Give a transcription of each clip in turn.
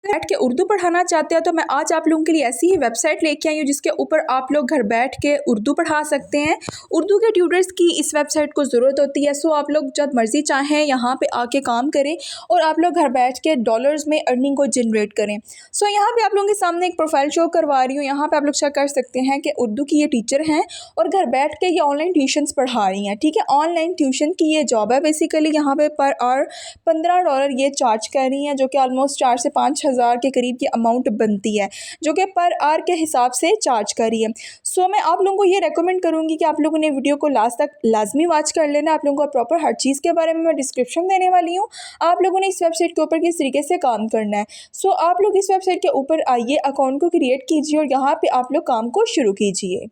बैठ के उर्दू पढ़ाना चाहते हैं तो मैं आज आप लोगों के लिए ऐसी ही वेबसाइट लेके आई हूँ जिसके ऊपर आप लोग घर बैठ के उर्दू पढ़ा सकते हैं। उर्दू के ट्यूटर्स की इस वेबसाइट को ज़रूरत होती है। सो आप लोग जब मर्ज़ी चाहें यहाँ पे आके काम करें और आप लोग घर बैठ के डॉलर्स में अर्निंग को जनरेट करें। सो यहाँ पे आप लोगों के सामने एक प्रोफाइल शो करवा रही हूँ। यहाँ पे आप लोग चेक कर सकते हैं कि उर्दू की ये टीचर हैं और घर बैठ के ये ऑनलाइन ट्यूशन्स पढ़ा रही हैं। ठीक है, ऑनलाइन ट्यूशन की ये जॉब है। बेसिकली यहाँ पे पर आवर $15 ये चार्ज कर रही हैं, जो कि ऑलमोस्ट 4 से 5 हज़ार के करीब की अमाउंट बनती है, जो कि पर आवर के हिसाब से चार्ज कर रही है। सो मैं आप लोगों को ये रेकमेंड करूँगी कि आप लोगों ने वीडियो को लास्ट तक लाजमी वॉच कर लेना। आप लोगों को प्रॉपर हर चीज़ के बारे में मैं डिस्क्रिप्शन देने वाली हूँ। आप लोगों ने इस वेबसाइट के ऊपर किस तरीके से काम करना है। सो आप लोग इस वेबसाइट के ऊपर आइए, अकाउंट को क्रिएट कीजिए और यहाँ पे आप लोग काम को शुरू कीजिए।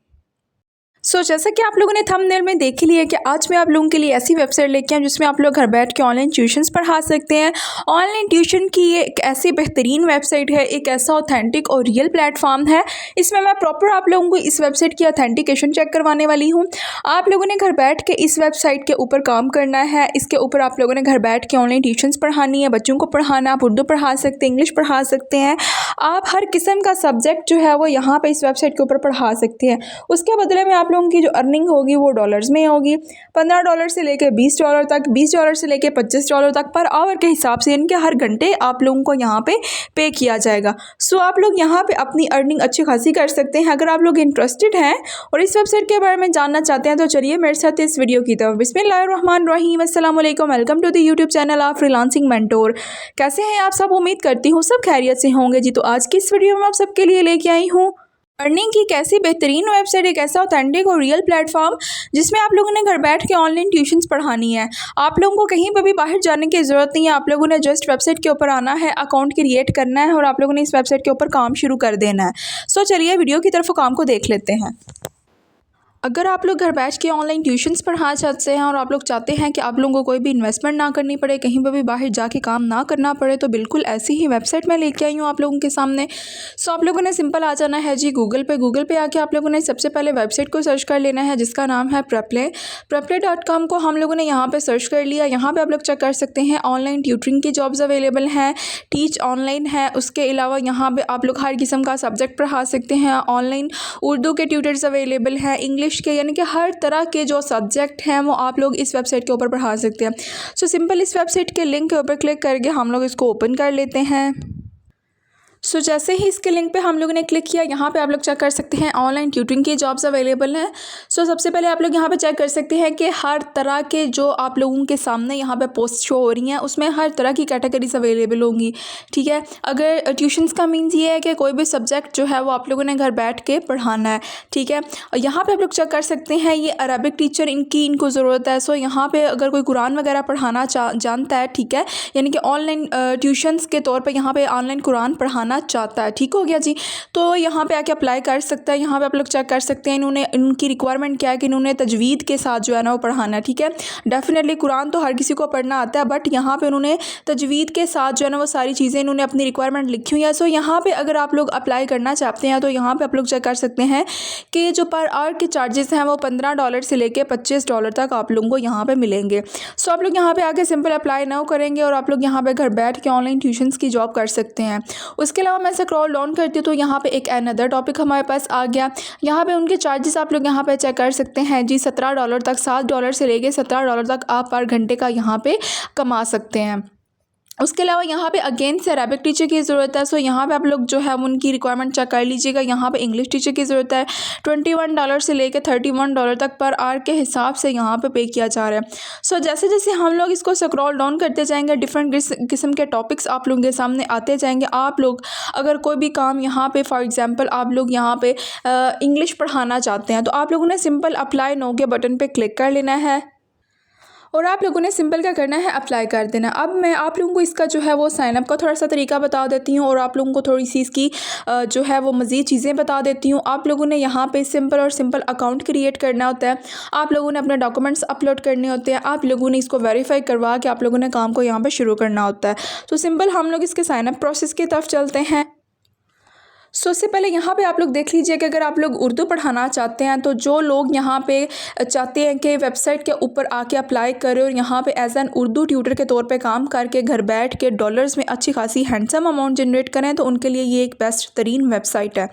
जैसा कि आप लोगों ने थंबनेल में देख ही लिया कि आज मैं आप लोगों के लिए ऐसी वेबसाइट लेके आई जिसमें आप लोग घर बैठ के ऑनलाइन ट्यूशन्स पढ़ा सकते हैं। ऑनलाइन ट्यूशन की ये एक ऐसी बेहतरीन वेबसाइट है, एक ऐसा ऑथेंटिक और रियल प्लेटफॉर्म है। इसमें मैं प्रॉपर आप लोगों को इस वेबसाइट की ऑथेंटिकेशन चेक करवाने वाली हूँ। आप लोगों ने घर बैठ के इस वेबसाइट के ऊपर काम करना है। इसके ऊपर आप लोगों ने घर बैठ के ऑनलाइन ट्यूशन्स पढ़ानी है, बच्चों को पढ़ाना। आप उर्दू पढ़ा सकते हैं, इंग्लिश पढ़ा सकते हैं, आप हर किस्म का सब्जेक्ट जो है वो यहाँ पर इस वेबसाइट के ऊपर पढ़ा सकते हैं। उसके बदले में आप लोगों की जो अर्निंग होगी वो डॉलर्स में होगी। $15 से लेकर $20 तक, $20 से लेकर $25 तक पर आवर के हिसाब से, इनके हर घंटे आप लोगों को यहाँ पे किया जाएगा। सो आप लोग यहाँ पे अपनी अर्निंग अच्छी खासी कर सकते हैं। अगर आप लोग इंटरेस्टेड हैं और इस वेबसाइट के बारे में जानना चाहते हैं तो चलिए मेरे साथ इस वीडियो की तरफ। बिस्मिल्लाहिर्रहमानिर्रहीम, अस्सलाम वालेकुम, welcome to the YouTube channel of freelancing mentor. कैसे हैं आप सब? उम्मीद करती हूँ सब खैरियत से होंगे जी। तो आज की इस वीडियो में आप सबके लिए लेके आई हूँ अर्निंग की कैसी बेहतरीन वेबसाइट, एक ऐसा ऑथेंटिक और रियल प्लेटफॉर्म जिसमें आप लोगों ने घर बैठ के ऑनलाइन ट्यूशन्स पढ़ानी है। आप लोगों को कहीं पर भी बाहर जाने की ज़रूरत नहीं है। आप लोगों ने जस्ट वेबसाइट के ऊपर आना है, अकाउंट क्रिएट करना है और आप लोगों ने इस वेबसाइट के ऊपर काम शुरू कर देना है। सो चलिए वीडियो की तरफ काम को देख लेते हैं। अगर आप लोग घर बैठ के ऑनलाइन ट्यूशन्स पढ़ाना चाहते हैं और आप लोग चाहते हैं कि आप लोगों को कोई भी इन्वेस्टमेंट ना करनी पड़े, कहीं पर भी बाहर जाके काम ना करना पड़े, तो बिल्कुल ऐसी ही वेबसाइट मैं लेके आई हूँ आप लोगों के सामने। सो आप लोगों ने सिंपल आ जाना है जी गूगल पे आके आप लोगों ने सबसे पहले वेबसाइट को सर्च कर लेना है जिसका नाम है prepplay.com को हम लोगों ने यहाँ पर सर्च कर लिया। यहाँ पर आप लोग चेक कर सकते हैं ऑनलाइन ट्यूटरिंग की जॉब्स अवेलेबल हैं, टीच ऑनलाइन है। उसके अलावा यहाँ पर आप लोग हर किस्म का सब्जेक्ट पढ़ा सकते हैं। ऑनलाइन उर्दू के ट्यूटर्स अवेलेबल हैं, इंग्लिश के, यानी कि हर तरह के जो सब्जेक्ट हैं वो आप लोग इस वेबसाइट के ऊपर पढ़ा सकते हैं। सो सिंपल इस वेबसाइट के लिंक के ऊपर क्लिक करके हम लोग इसको ओपन कर लेते हैं। सो जैसे ही इसके लिंक पे हम लोगों ने क्लिक किया, यहाँ पे आप लोग चेक कर सकते हैं ऑनलाइन ट्यूटरिंग की जॉब्स अवेलेबल हैं। सो सबसे पहले आप लोग यहाँ पे चेक कर सकते हैं कि हर तरह के जो आप लोगों के सामने यहाँ पे पोस्ट शो हो रही हैं उसमें हर तरह की कैटेगरीज अवेलेबल होंगी। ठीक है, अगर ट्यूशन्स का मीन्स ये है कि कोई भी सब्जेक्ट जो है वो आप लोगों ने घर बैठ के पढ़ाना है। ठीक है, और यहाँ पर आप लोग चेक कर सकते हैं ये अरबिक टीचर इनको ज़रूरत है। सो यहाँ पर अगर कोई कुरान वगैरह पढ़ाना जानता है, ठीक है, यानी कि ऑनलाइन ट्यूशन्स के तौर पर यहाँ पर ऑनलाइन कुरान पढ़ाना चाहता है, ठीक हो गया जी, तो यहाँ पे आके अप्लाई कर सकता है। यहाँ पे आप लोग चेक कर सकते हैं इन्होंने इनकी रिक्वायरमेंट क्या है कि इन्होंने तजवीद के साथ जो है ना वो पढ़ाना है। ठीक है, डेफिनेटली कुरान तो हर किसी को पढ़ना आता है, बट यहाँ पे उन्होंने तजवीद के साथ जो है ना वो सारी चीज़ें इन्होंने अपनी रिक्वायरमेंट लिखी हुई है। सो यहाँ पे अगर आप लोग अप्लाई करना चाहते हैं तो यहाँ पे आप लोग चेक कर सकते हैं कि जो पर आवर के चार्जेस हैं वो $15 से लेकर $25 तक आप लोगों को यहाँ पे मिलेंगे। सो आप लोग यहाँ पे आके सिंपल अप्लाई नाउ करेंगे और आप लोग यहाँ पे घर बैठ के ऑनलाइन ट्यूशन्स की जॉब कर सकते हैं। उसके अलावा मैं स्क्रॉल डाउन करती हूँ तो यहाँ पे एक अनदर टॉपिक हमारे पास आ गया। यहाँ पे उनके चार्जेस आप लोग यहाँ पे चेक कर सकते हैं जी, $17 तक, $7 से लेके $17 तक आप पर घंटे का यहाँ पे कमा सकते हैं। उसके अलावा यहाँ पे अगेन से अरबिक टीचर की ज़रूरत है। सो यहाँ पे आप लोग जो है उनकी रिक्वायरमेंट चेक कर लीजिएगा। यहाँ पे इंग्लिश टीचर की ज़रूरत है। $21 से लेकर $31 तक पर आवर के हिसाब से यहाँ पे किया जा रहा है। सो जैसे जैसे हम लोग इसको स्क्रॉल डाउन करते जाएंगे, डिफरेंट किस्म के टॉपिक्स आप लोगों के सामने आते जाएंगे। आप लोग अगर कोई भी काम यहाँ पर फॉर एग्ज़ाम्पल आप लोग यहाँ पर इंग्लिश पढ़ाना चाहते हैं तो आप लोगों ने सिंपल अप्लाई नाउ के बटन पर क्लिक कर लेना है और आप लोगों ने सिंपल क्या करना है, अप्लाई कर देना। अब मैं आप लोगों को इसका जो है वो साइन अप का थोड़ा सा तरीका बता देती हूँ और आप लोगों को थोड़ी सी इसकी जो है वो मज़ीद चीज़ें बता देती हूँ। आप लोगों ने यहाँ पे सिंपल अकाउंट क्रिएट करना होता है। आप लोगों ने अपने डॉक्यूमेंट्स अपलोड करने होते हैं। आप लोगों ने इसको वेरीफाई करवा के आप लोगों ने काम को यहाँ पर शुरू करना होता है। तो सिंपल हम लोग इसके साइन अप प्रोसेस की तरफ चलते हैं। उससे पहले यहाँ पे आप लोग देख लीजिए कि अगर आप लोग उर्दू पढ़ाना चाहते हैं तो जो लोग यहाँ पे चाहते हैं कि वेबसाइट के ऊपर आके अप्लाई करें और यहाँ पे एज एन उर्दू ट्यूटर के तौर पे काम करके घर बैठ के डॉलर्स में अच्छी खासी हैंडसम अमाउंट जनरेट करें, तो उनके लिए ये एक बेस्ट तरीन वेबसाइट है।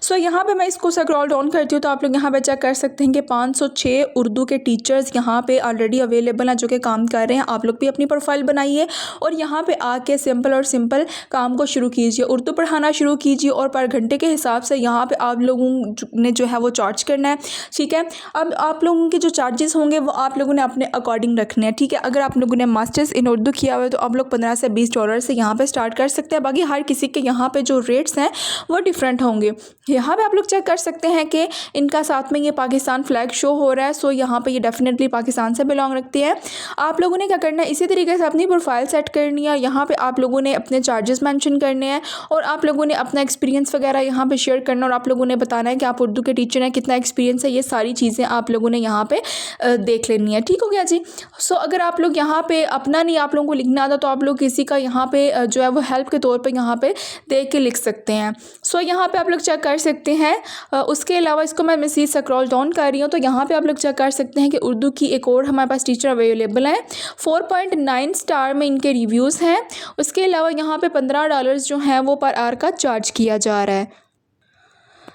सो यहाँ पे मैं इसको स्क्रॉल डाउन करती हूँ तो आप लोग यहाँ पे चेक कर सकते हैं कि 506 उर्दू के टीचर्स यहाँ पे ऑलरेडी अवेलेबल हैं जो कि काम कर रहे हैं। आप लोग भी अपनी प्रोफाइल बनाइए और यहाँ पे आके सिंपल काम को शुरू कीजिए, उर्दू पढ़ाना शुरू कीजिए और पर घंटे के हिसाब से यहाँ पे आप लोगों ने जो है वो चार्ज करना है। ठीक है, अब आप लोगों के जो चार्जेस होंगे वो आप लोगों ने अपने अकॉर्डिंग रखने हैं। ठीक है, अगर आप लोगों ने मास्टर्स इन उर्दू किया हुआ है तो आप लोग 15 से 20 डॉलर से यहाँ पे स्टार्ट कर सकते हैं। बाकी हर किसी के यहाँ पे जो रेट्स हैं वो डिफरेंट होंगे। यहाँ पे आप लोग चेक कर सकते हैं कि इनका साथ में ये पाकिस्तान फ्लैग शो हो रहा है। सो यहाँ पे ये डेफिनेटली पाकिस्तान से बिलोंग रखती है। आप लोगों ने क्या करना है, इसी तरीके से अपनी प्रोफाइल सेट करनी है। यहाँ पे आप लोगों ने अपने चार्जेस मेंशन करने हैं और आप लोगों ने अपना एक्सपीरियंस वगैरह यहाँ पे शेयर करना और आप लोगों ने बताना है कि आप उर्दू के टीचर हैं, कितना एक्सपीरियंस है, ये सारी चीज़ें आप लोगों ने यहाँ पे देख लेनी है। ठीक हो गया जी। सो अगर आप लोग यहाँ पे अपना नहीं आप लोगों को लिखना आता तो आप लोग किसी का यहाँ पे जो है वो हेल्प के तौर पे यहाँ पे देख के लिख सकते हैं। सो यहाँ पे आप लोग चेक कर सकते हैं। उसके अलावा इसको मैं मज़ीद स्क्रॉल डाउन कर रही हूँ तो यहाँ पे आप लोग चेक कर सकते हैं कि उर्दू की एक और हमारे पास टीचर अवेलेबल है। 4.9 स्टार में इनके रिव्यूज़ हैं। उसके अलावा यहाँ पे $15 जो हैं वो पर आवर का चार्ज किया जा रहा है।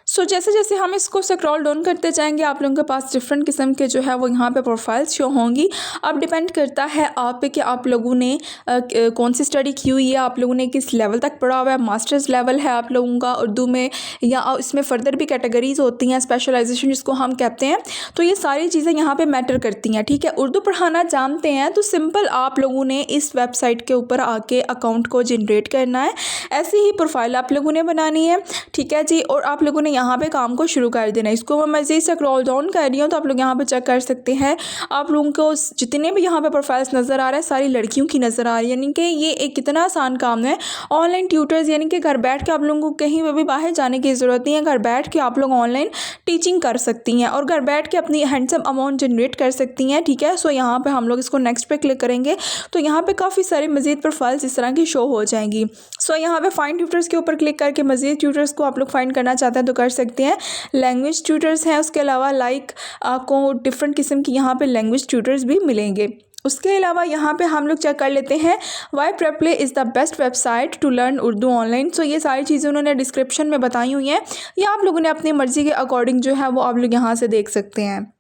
सो जैसे जैसे हम इसको स्क्रॉल डाउन करते जाएंगे आप लोगों के पास डिफरेंट किस्म के जो है वो यहाँ पे प्रोफाइल्स शो होंगी। अब डिपेंड करता है आप पे कि आप लोगों ने कौन सी स्टडी की हुई है, आप लोगों ने किस लेवल तक पढ़ा हुआ है। मास्टर्स लेवल है आप लोगों का उर्दू में, या इसमें फ़र्दर भी कैटेगरीज होती हैं, स्पेशलाइजेशन जिसको हम कहते हैं। तो ये सारी चीज़ें यहाँ पर मैटर करती हैं। ठीक है, उर्दू पढ़ाना जानते हैं तो सिंपल आप लोगों ने इस वेबसाइट के ऊपर आके अकाउंट को जनरेट करना है। ऐसी ही प्रोफाइल आप लोगों ने बनानी है। ठीक है जी, और आप लोगों ने यहाँ पे काम को शुरू कर देना है। इसको मैं मज़ीद स्क्रॉल डाउन कर रही हूँ तो आप लोग यहाँ पे चेक कर सकते हैं। आप लोगों को जितने भी यहाँ पे प्रोफाइल्स नज़र आ रहा है सारी लड़कियों की नज़र आ रही है। यानी कि ये एक कितना आसान काम है। ऑनलाइन ट्यूटर्स यानी कि घर बैठ के आप लोगों को कहीं पर भी बाहर जाने की ज़रूरत नहीं है। घर बैठ के आप लोग ऑनलाइन टीचिंग कर सकती हैं और घर बैठ के अपनी हैंडसम अमाउंट जनरेट कर सकती हैं। ठीक है, सो यहाँ पर हम लोग इसको नेक्स्ट पे क्लिक करेंगे तो यहाँ पर काफ़ी सारी मज़ीद प्रोफाइल्स इस तरह की शो हो जाएंगी। सो यहाँ पे फाइंड ट्यूटर्स के ऊपर क्लिक करके मज़ीद ट्यूटर्स को आप लोग फाइंड करना चाहते हैं तो कर सकते हैं। लैंग्वेज ट्यूटर्स हैं, उसके अलावा आपको डिफरेंट किस्म की यहाँ पे लैंग्वेज ट्यूटर्स भी मिलेंगे। उसके अलावा यहाँ पे हम लोग चेक कर लेते हैं why Preply is the best website to learn Urdu online. So ये सारी चीज़ें उन्होंने डिस्क्रिप्शन में बताई हुई हैं, या आप लोगों ने अपनी मर्ज़ी के अकॉर्डिंग जो है वो आप लोग यहाँ से देख सकते हैं।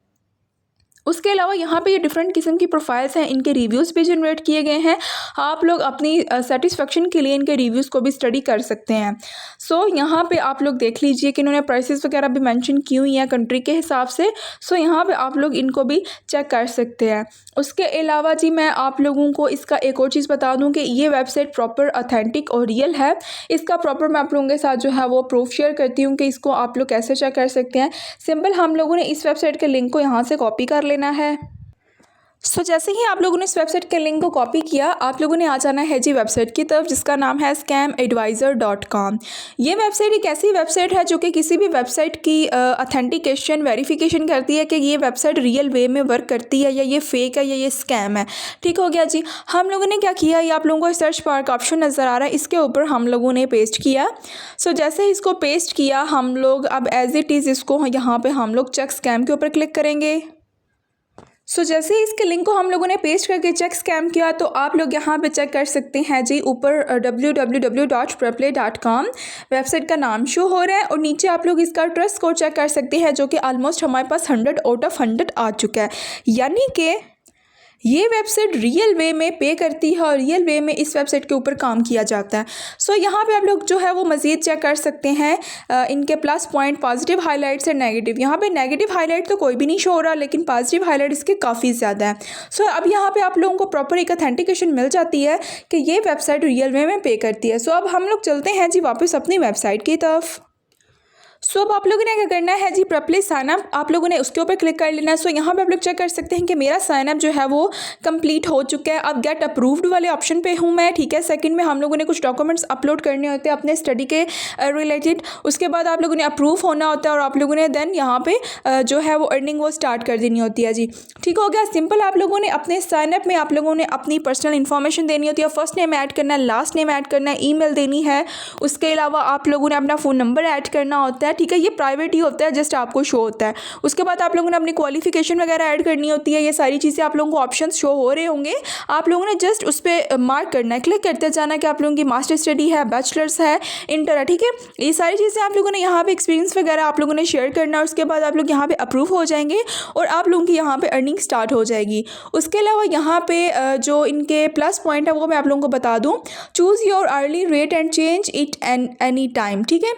उसके अलावा यहाँ पे ये डिफरेंट किस्म की प्रोफाइल्स हैं, इनके रिव्यूज़ भी जनरेट किए गए हैं। आप लोग अपनी सेटिस्फेक्शन के लिए इनके रिव्यूज़ को भी स्टडी कर सकते हैं। सो यहाँ पे आप लोग देख लीजिए कि इन्होंने प्राइसेस वगैरह भी मेंशन की हुई हैं कंट्री के हिसाब से। सो यहाँ पे आप लोग इनको भी चेक कर सकते हैं। उसके अलावा जी मैं आप लोगों को इसका एक और चीज़ बता दूँ कि ये वेबसाइट प्रॉपर ऑथेंटिक और रियल है। इसका प्रॉपर मैं आप लोगों के साथ जो है वो प्रूफ शेयर करती हूँ कि इसको आप लोग कैसे चेक कर सकते हैं। सिंपल हम लोगों ने इस वेबसाइट के लिंक को यहाँ से कॉपी कर लेना है। सो जैसे ही आप लोगों ने इस वेबसाइट के लिंक को कॉपी किया आप लोगों ने आ जाना है जी वेबसाइट की तरफ जिसका नाम है scamadvisor.com। ये वेबसाइट एक ऐसी वेबसाइट है जो कि किसी भी वेबसाइट की ऑथेंटिकेशन वेरिफिकेशन करती है कि ये वेबसाइट रियल वे में वर्क करती है या ये फेक है या ये स्कैम है। ठीक हो गया जी। हम लोगों ने क्या किया, ये आप लोगों को सर्च बार का ऑप्शन नज़र आ रहा है, इसके ऊपर हम लोगों ने पेस्ट किया। सो जैसे ही इसको पेस्ट किया हम लोग अब एज इट इज़ इसको यहाँ पर हम लोग चेक स्कैम के ऊपर क्लिक करेंगे। सो जैसे ही इसके लिंक को हम लोगों ने पेस्ट करके चेक स्कैम किया तो आप लोग यहाँ पे चेक कर सकते हैं जी ऊपर www.preplay.com वेबसाइट का नाम शो हो रहा है और नीचे आप लोग इसका ट्रस्ट स्कोर चेक कर सकते हैं जो कि ऑलमोस्ट हमारे पास 100 आउट ऑफ 100 आ चुका है। यानी कि ये वेबसाइट रियल वे में पे करती है और रियल वे में इस वेबसाइट के ऊपर काम किया जाता है। सो यहाँ पे आप लोग जो है वो मज़ीद चेक कर सकते हैं इनके प्लस पॉइंट, पॉजिटिव हाइलाइट्स और नेगेटिव। यहाँ पे नेगेटिव हाइलाइट तो कोई भी नहीं शो हो रहा लेकिन पॉजिटिव हाइलाइट इसके काफ़ी ज़्यादा है। सो अब यहाँ पे आप लोगों को प्रॉपर एक ऑथेंटिकेशन मिल जाती है कि ये वेबसाइट रियल वे में पे करती है। सो अब हम लोग चलते हैं जी वापस अपनी वेबसाइट की तरफ। सो अब आप लोगों ने क्या करना है जी, प्रॉपर्ली साइन अप आप लोगों ने उसके ऊपर क्लिक कर लेना है। सो यहाँ पे आप लोग चेक कर सकते हैं कि मेरा साइन अप जो है वो कंप्लीट हो चुका है। अब गेट अप्रूव्ड वाले ऑप्शन पे हूँ मैं, ठीक है। सेकंड में हम लोगों ने कुछ डॉक्यूमेंट्स अपलोड करने होते हैं अपने स्टडी के रिलेटेड, उसके बाद आप लोगों ने अप्रूव होना होता है और आप लोगों ने देन यहाँ पे जो है वो अर्निंग वो स्टार्ट कर देनी होती है जी। ठीक हो गया, सिंपल। आप लोगों ने अपने साइन अप में आप लोगों ने अपनी पर्सनल इन्फॉर्मेशन देनी होती है, फर्स्ट नेम ऐड करना है, लास्ट नेम ऐड करना है, ईमेल देनी है, उसके अलावा आप लोगों ने अपना फ़ोन नंबर ऐड करना होता है, ठीक है। ये प्राइवेट ही होता है, जस्ट आपको शो होता है। उसके बाद आप लोगों ने अपनी क्वालिफिकेशन वगैरह ऐड करनी होती है। ये सारी चीज़ें आप लोगों को ऑप्शन शो हो रहे होंगे, आप लोगों ने जस्ट उस पर मार्क करना है, क्लिक करते जाना कि आप लोगों की मास्टर स्टडी है, बैचलर्स है, इंटर है, ठीक है। ये सारी चीज़ें आप लोगों ने यहाँ पे एक्सपीरियंस वगैरह आप लोगों ने शेयर करना है। उसके बाद आप लोग यहाँ पे अप्रूव हो जाएंगे और आप लोगों की यहाँ पे अर्निंग स्टार्ट हो जाएगी। उसके अलावा यहाँ पे जो इनके प्लस पॉइंट है वो मैं आप लोगों को बता दूँ। Choose your early rate and change it any time, ठीक है।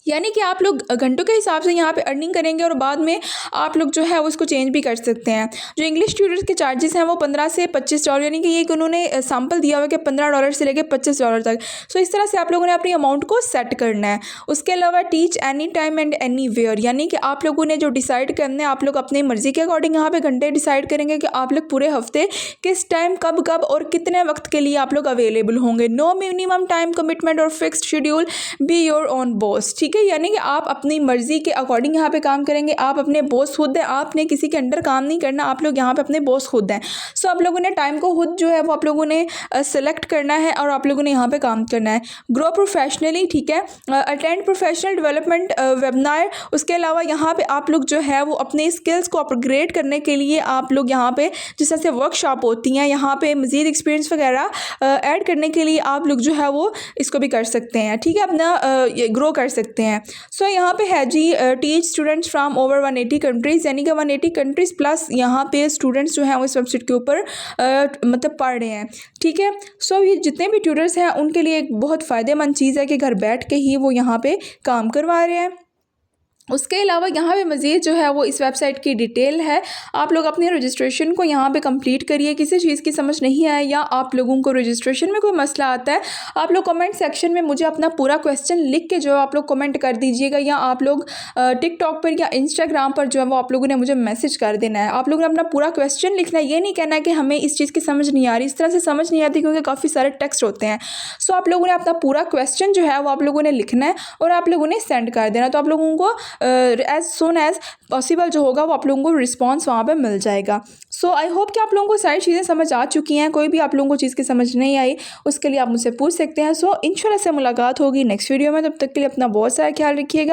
यानी कि आप लोग घंटों के हिसाब से यहाँ पे अर्निंग करेंगे और बाद में आप लोग जो है उसको चेंज भी कर सकते हैं। जो इंग्लिश ट्यूटर्स के चार्जेस हैं वो $15 से $25, यानी कि ये उन्होंने सैम्पल दिया हुआ है कि $15 से लेकर $25 तक। सो इस तरह से आप लोगों ने अपनी अमाउंट को सेट करना है। उसके अलावा teach any time and anywhere, यानी कि आप लोगों ने जो डिसाइड करना है, आप लोग अपनी मर्ज़ी के अकॉर्डिंग यहाँ पे घंटे डिसाइड करेंगे कि आप लोग पूरे हफ्ते किस टाइम कब कब और कितने वक्त के लिए आप लोग अवेलेबल होंगे। नो मिनिमम टाइम कमिटमेंट और fixed schedule, be your own boss, ठीक है। यानी कि आप अपनी मर्जी के अकॉर्डिंग यहाँ पे काम करेंगे, आप अपने बॉस खुद हैं, आपने किसी के अंडर काम नहीं करना, आप लोग यहाँ पे अपने बॉस खुद हैं। सो आप लोगों ने टाइम को खुद जो है वो आप लोगों ने सेलेक्ट करना है और आप लोगों ने यहाँ पे काम करना है। ग्रो प्रोफेशनली, ठीक है। Attend professional development webinar. उसके अलावा यहाँ पे आप लोग जो है वो अपने स्किल्स को अपग्रेड करने के लिए आप लोग यहाँ पे जिस तरह से वर्कशॉप होती हैं, यहाँ पे मज़ीद एक्सपीरियंस वगैरह ऐड करने के लिए आप लोग जो है वो इसको भी कर सकते हैं, ठीक है, अपना ग्रो कर सकते हैं। सो यहाँ पे है जी teach students from over 180 countries, यानी कि 180 कंट्रीज़ प्लस यहाँ पे स्टूडेंट्स जो हैं वो इस वेबसाइट के ऊपर मतलब पढ़ रहे हैं, ठीक है। सो ये जितने भी ट्यूटर्स हैं उनके लिए एक बहुत फ़ायदेमंद चीज़ है कि घर बैठ के ही वो यहाँ पे काम करवा रहे हैं। उसके अलावा यहाँ पे मज़ीद जो है वो इस वेबसाइट की डिटेल है। आप लोग अपने रजिस्ट्रेशन को यहाँ पे कंप्लीट करिए। किसी चीज़ की समझ नहीं आए या आप लोगों को रजिस्ट्रेशन में कोई मसला आता है, आप लोग कमेंट सेक्शन में मुझे अपना पूरा क्वेश्चन लिख के जो आप लोग कमेंट कर दीजिएगा, या आप लोग टिकटॉक पर या इंस्टाग्राम पर जो है वो आप लोगों ने मुझे मैसेज कर देना है। आप लोगों ने अपना पूरा क्वेश्चन लिखना है, ये नहीं कहना है कि हमें इस चीज़ की समझ नहीं आ रही। इस तरह से समझ नहीं आती क्योंकि काफ़ी सारे टेक्स्ट होते हैं। सो आप लोगों ने अपना पूरा क्वेश्चन जो है वो आप लोगों ने लिखना है और आप लोगों ने सेंड कर देना, तो आप लोगों को एज सुन एज पॉसिबल जो होगा वो आप लोगों को रिस्पॉन्स वहाँ पे मिल जाएगा। सो आई होप कि आप लोगों को सारी चीज़ें समझ आ चुकी हैं। कोई भी आप लोगों को चीज़ की समझ नहीं आई उसके लिए आप मुझसे पूछ सकते हैं। सो इंशाल्लाह से मुलाकात होगी नेक्स्ट वीडियो में, तब तक के लिए अपना बहुत सारा ख्याल रखिएगा।